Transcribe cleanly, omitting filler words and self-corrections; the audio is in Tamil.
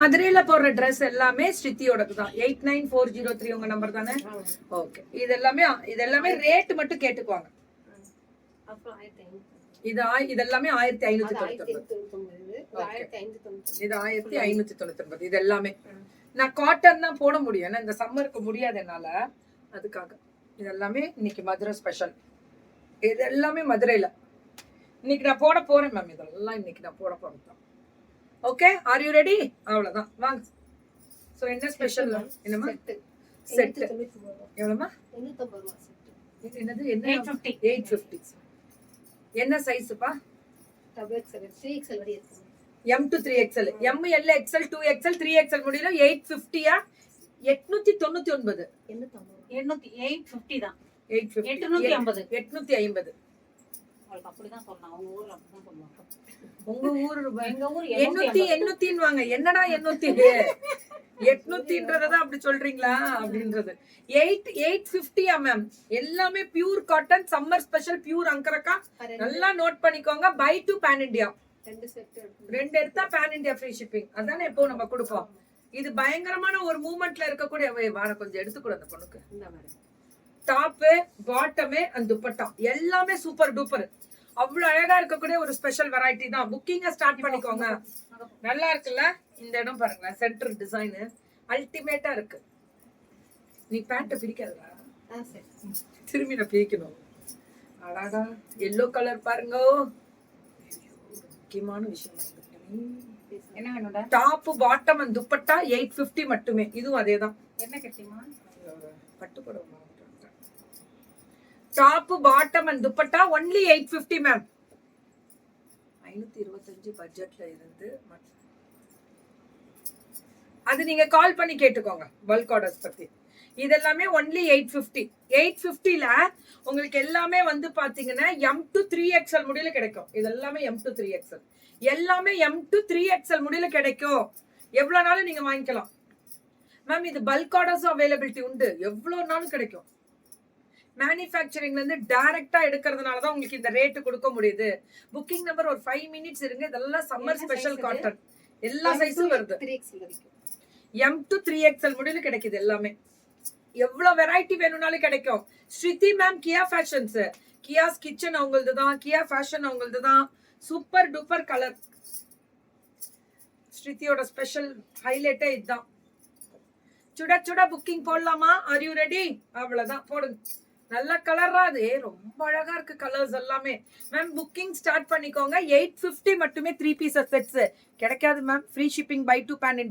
மதுரையில போடுற ட்ரெஸ் எல்லாமே ஸ்ருதியோடது தான். 89403 உங்க நம்பர் தானே? ஓகே. இது எல்லாமே ரேட் மட்டும் கேட்டுக்குவாங்க. இது எல்லாமே 1599. இது 1599. இது எல்லாமே நான் காட்டன் தான் போட முடியும், ஏன்னா இந்த சம்மருக்கு முடியாது என்னால, அதுக்காக. இது எல்லாமே இன்னைக்கு மதுரை ஸ்பெஷல். இது எல்லாமே மதுரையில இன்னைக்கு நான் போட போறேன் மேம். இதெல்லாம் இன்னைக்கு நான் போட போறேன். Okay, R you ready? அவ்வளவுதான், வாங்க. சோ என்ன ஸ்பெஷல்? என்னமா செட்? எவ்வளவுமா? 850 செட். என்னது? என்ன? 850. என்ன சைஸ்ப்பா? டபுள் எக்ஸ்எல் 3XL வரை இருக்கு. M to 3XL, M, L, XL, 2XL, 3XL முடியல. 850யா? 899. 850 தான். 850. 850. உங்களுக்கு அப்படிதான் சொன்னாங்க, அவங்க ஊர்ல அப்படிதான் சொல்லுவாங்க. உங்க ஊர்? எங்க ஊர் 800 வாங்க. என்னடா 800? 800ன்றத அப்படி சொல்றீங்களா அப்படின்றது. 850யா மேம்? எல்லாமே pure cotton, summer special, pure angrakha. நல்லா நோட் பண்ணிக்கோங்க. Buy to pan India. ரெண்டு எடுத்தா பேன் இந்தியா ஃப்ரீ ஷிப்பிங். அதானே எப்போ நம்ம கொடுப்போம். இது பயங்கரமான ஒரு மூவ்மெண்ட்ல இருக்கக்கூடிய வார. கொஞ்சம் எடுத்துக்கூட அந்த பொண்ணுக்கு. டாப்பு, பாட்டமே, அந்த துப்பட்டா எல்லாமே சூப்பர் டூப்பர். அவ்வளவு அழகா இருக்கக்கூடிய ஒரு ஸ்பெஷல் வெரைட்டி தான். புக்கிங்க ஸ்டார்ட் பண்ணிக்கோங்க. நல்லா இருக்குல்ல? இந்த இடம் பாருங்களேன், சென்டர் டிசைன் அல்டிமேட்டா இருக்கு. நீ பேண்ட பிரிக்காதடா, திரும்பி நான் பிரிக்கணும். அடாடா, எல்லோ கலர் பாருங்க, முக்கியமான விஷயம். என்ன வேணும்டா? டாப், பாட்டம் அண்ட் துப்பட்டா 850 மட்டுமே. இதுவும் அதேதான். என்ன கட்டிமா? பட்டு புடவை. Top, bottom and dupatta only 850 ma'am. 525 பட்ஜெட்ல இருந்து அது நீங்க கால் பண்ணி கேட்டுக்கோங்க பல்க் ஆர்டர்ஸ் பத்தி. இதெல்லாமே ஒன்லி 850. 850ல உங்களுக்கு எல்லாமே வந்து பாத்தீங்கன்னா M to 3XL முடியல கிடைக்கும். இது எல்லாமே M to 3XL. எல்லாமே M to 3XL முடியல கிடைக்கும். எவ்வளவு நாளும் நீங்க வாங்கிக்கலாம் மேம். இது பல்க் ஆர்டர்ஸ் அவைலபிலிட்டி உண்டு, எவ்வளவு நாளும் கிடைக்கும். மேனுஃபேக்சரிங்ல இருந்து டைரக்டா எடுக்கிறதுனால தான் உங்களுக்கு இந்த ரேட் கொடுக்க முடியுது. புக்கிங் நம்பர் ஒரு 5 மினிட்ஸ் இருங்க. இதெல்லாம் சம்மர் ஸ்பெஷல் காட்டன். எல்லா சைஸும் வருது. M to 3XL முடியல கிடைக்குது எல்லாமே. எவ்வளவு வெரைட்டி வேணும்னாலும் கிடைக்கும். Shruti ma'am Kia fashions, Kia's kitchen அவங்களது தான், கியா ஃபேஷன் அவங்களது தான். Super duper colour. ஸ்ருதியோட ஸ்பெஷல் ஹைலைட்டே இதுதான். சுட சுட புக்கிங் போடலாமா? Are you ready? அவ்வளவுதான், போடுங்க. நல்ல கலரா, அது ரொம்ப அழகா இருக்கு கலர்ஸ் எல்லாமே. மேம் புக்கிங் ஸ்டார்ட் பண்ணிக்கோங்க. 850 மட்டுமே 3 பீசஸ் செட்ஸ் கிடைக்காது ma'am. Free shipping by to pan India.